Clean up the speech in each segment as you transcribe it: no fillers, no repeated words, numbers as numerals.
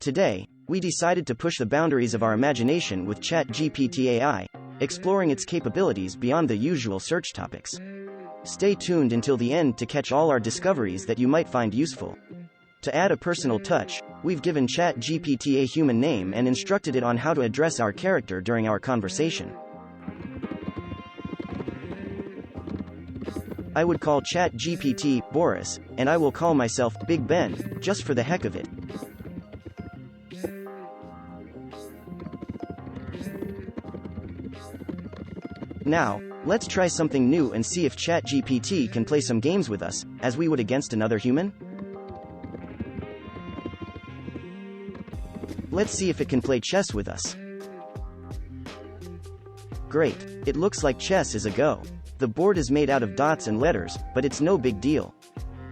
Today, we decided to push the boundaries of our imagination with ChatGPT AI, exploring its capabilities beyond the usual search topics. Stay tuned until the end to catch all our discoveries that you might find useful. To add a personal touch, we've given ChatGPT a human name and instructed it on how to address our character during our conversation. I would call ChatGPT Boris, and I will call myself Big Ben, just for the heck of it. Now, let's try something new and see if ChatGPT can play some games with us, as we would against another human. Let's see if it can play chess with us. Great, it looks like chess is a go. The board is made out of dots and letters, but it's no big deal.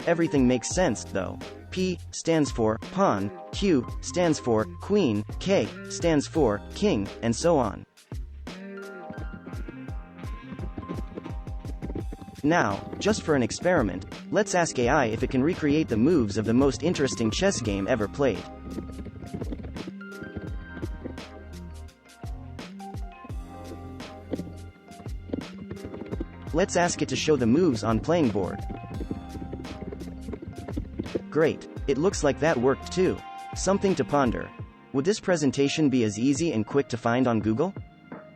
Everything makes sense, though. P stands for pawn, Q stands for queen, K stands for king, and so on. Now, just for an experiment, let's ask AI if it can recreate the moves of the most interesting chess game ever played. Let's ask it to show the moves on playing board. Great, it looks like that worked too. Something to ponder. Would this presentation be as easy and quick to find on Google?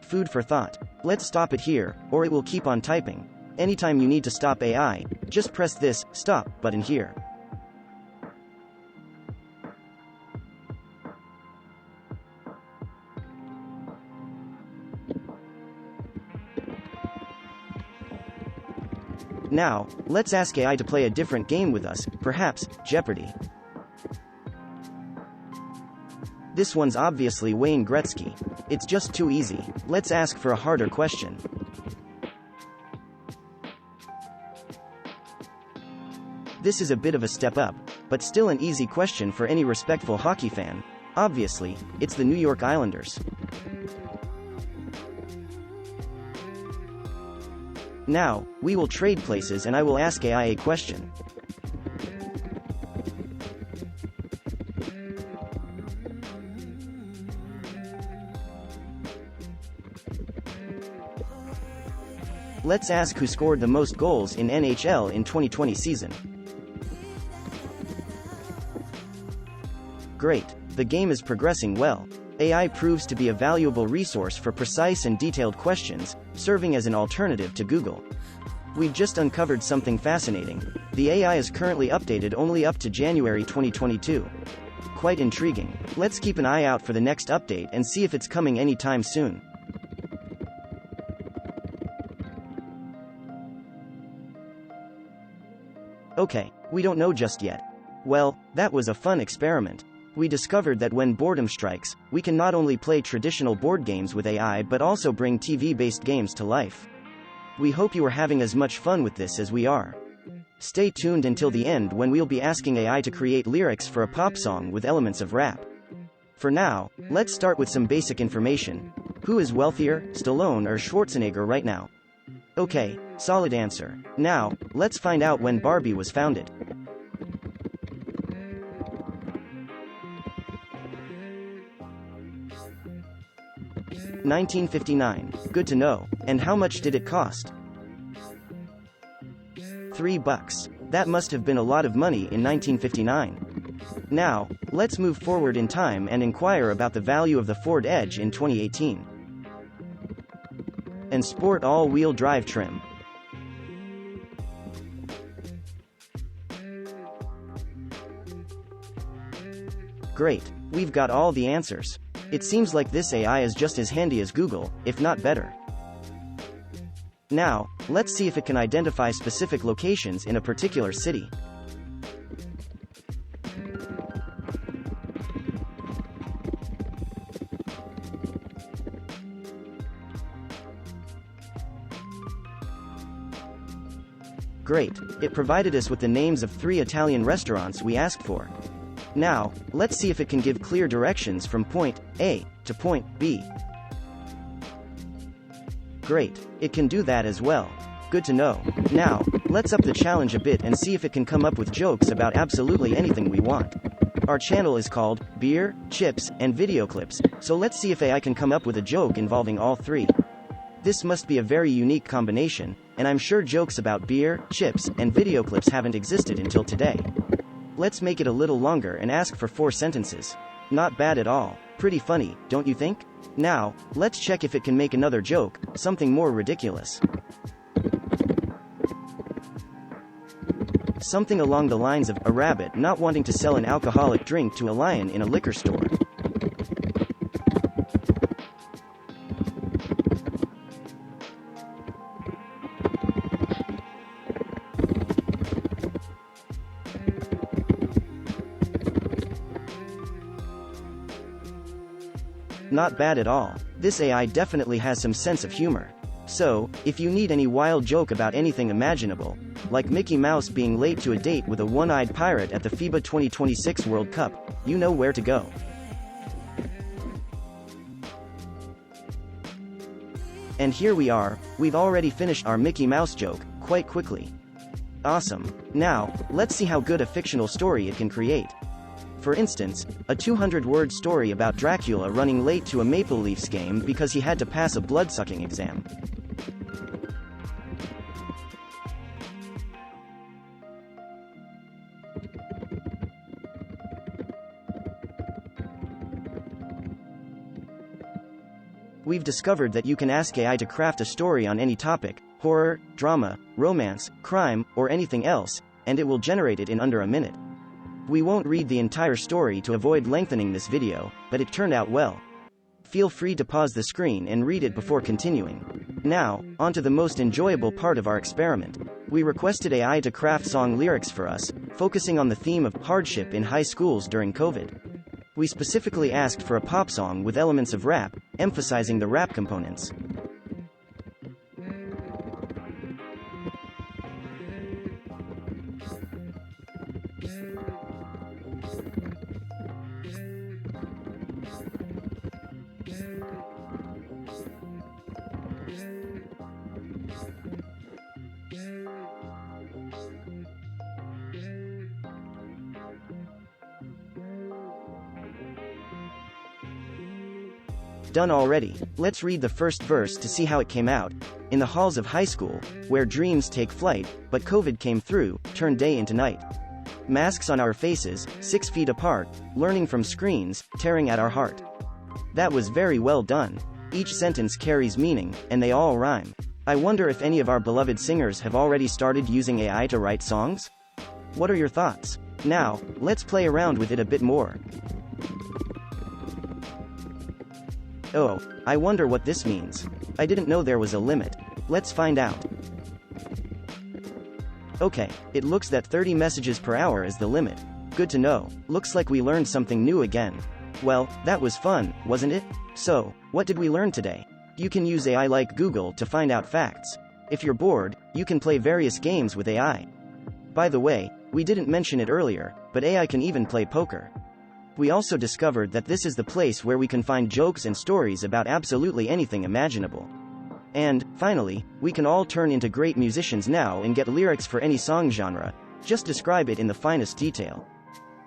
Food for thought. Let's stop it here, or it will keep on typing. Anytime you need to stop AI, just press this stop button here. Now, let's ask AI to play a different game with us, perhaps Jeopardy. This one's obviously Wayne Gretzky. It's just too easy. Let's ask for a harder question. This is a bit of a step up, but still an easy question for any respectful hockey fan. Obviously, it's the New York Islanders. Now, we will trade places and I will ask AI a question. Let's ask who scored the most goals in NHL in 2020 season. Great, the game is progressing well. AI proves to be a valuable resource for precise and detailed questions, serving as an alternative to Google. We've just uncovered something fascinating. The AI is currently updated only up to January 2022. Quite intriguing. Let's keep an eye out for the next update and see if it's coming anytime soon. Okay, we don't know just yet. Well, that was a fun experiment. We discovered that when boredom strikes, we can not only play traditional board games with AI but also bring TV-based games to life. We hope you are having as much fun with this as we are. Stay tuned until the end when we'll be asking AI to create lyrics for a pop song with elements of rap. For now, let's start with some basic information. Who is wealthier, Stallone or Schwarzenegger right now? Okay, solid answer. Now, let's find out when Barbie was founded. 1959. Good to know. And how much did it cost? $3. That must have been a lot of money in 1959. Now, let's move forward in time and inquire about the value of the Ford Edge in 2018. And sport all-wheel drive trim. Great, we've got all the answers. It seems like this AI is just as handy as Google, if not better. Now, let's see if it can identify specific locations in a particular city. Great, it provided us with the names of 3 Italian restaurants we asked for. Now, let's see if it can give clear directions from point A to point B. Great, it can do that as well. Good to know. Now, let's up the challenge a bit and see if it can come up with jokes about absolutely anything we want. Our channel is called Beer, Chips, and Videoclips, so let's see if AI can come up with a joke involving all three. This must be a very unique combination, and I'm sure jokes about beer, chips, and videoclips haven't existed until today. Let's make it a little longer and ask for 4 sentences. Not bad at all. Pretty funny, don't you think? Now, let's check if it can make another joke, something more ridiculous. Something along the lines of a rabbit not wanting to sell an alcoholic drink to a lion in a liquor store. Not bad at all. This AI definitely has some sense of humor. So, if you need any wild joke about anything imaginable, like Mickey Mouse being late to a date with a one-eyed pirate at the FIBA 2026 World Cup, you know where to go. And here we are, we've already finished our Mickey Mouse joke, quite quickly. Awesome. Now, let's see how good a fictional story it can create. For instance, a 200-word story about Dracula running late to a Maple Leafs game because he had to pass a blood-sucking exam. We've discovered that you can ask AI to craft a story on any topic, horror, drama, romance, crime, or anything else, and it will generate it in under a minute. We won't read the entire story to avoid lengthening this video, but it turned out well. Feel free to pause the screen and read it before continuing. Now, on to the most enjoyable part of our experiment. We requested AI to craft song lyrics for us, focusing on the theme of hardship in high schools during COVID. We specifically asked for a pop song with elements of rap, emphasizing the rap components. Done already. Let's read the first verse to see how it came out. In the halls of high school, where dreams take flight, but COVID came through, turned day into night. Masks on our faces, 6 feet apart, learning from screens, tearing at our heart. That was very well done. Each sentence carries meaning, and they all rhyme. I wonder if any of our beloved singers have already started using AI to write songs? What are your thoughts? Now, let's play around with it a bit more. Oh, I wonder what this means. I didn't know there was a limit. Let's find out. Okay, it looks that 30 messages per hour is the limit. Good to know. Looks like we learned something new again. Well, that was fun, wasn't it? So, what did we learn today? You can use AI like Google to find out facts. If you're bored, you can play various games with AI. By the way, we didn't mention it earlier, but AI can even play poker. We also discovered that this is the place where we can find jokes and stories about absolutely anything imaginable. And, finally, we can all turn into great musicians now and get lyrics for any song genre, just describe it in the finest detail.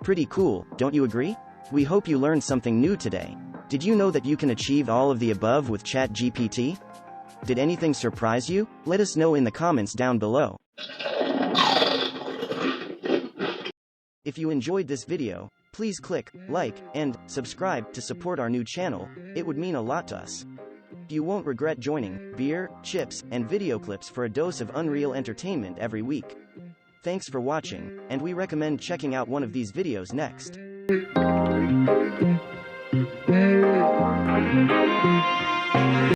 Pretty cool, don't you agree? We hope you learned something new today. Did you know that you can achieve all of the above with ChatGPT? Did anything surprise you? Let us know in the comments down below. If you enjoyed this video, please click like and subscribe to support our new channel. It would mean a lot to us. You won't regret joining Beer, Chips, and Videoclips for a dose of unreal entertainment every week. Thanks for watching, and we recommend checking out one of these videos next.